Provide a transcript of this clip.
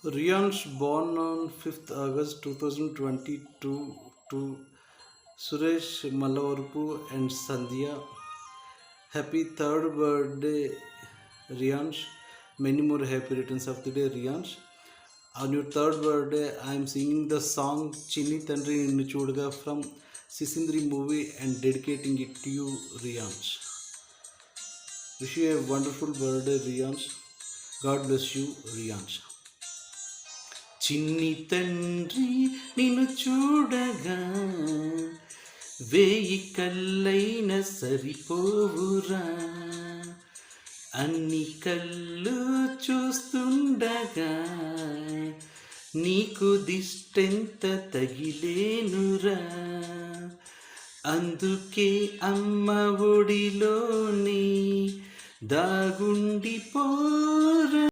Rian's born on 5th August 2022 to Suresh Malavarpu and Sandhya. Happy third birthday, Riansh. Many more happy returns of the day, Riansh. On your third birthday, I am singing the song Chinni Tandri Ninnu Chudaga from Sisindri movie and dedicating it to you, Riansh. Wish you a wonderful birthday, Riansh. God bless you, Riansh. చిన్ని తండ్రి నిన్ను చూడగా వేయి కళ్ళైన సరిపోవురా అన్ని కళ్ళు చూస్తుండగా నీకు దిష్టెంత తగిలేనురా అందుకే అమ్మ ఒడిలోని దాగుండిపోయానురా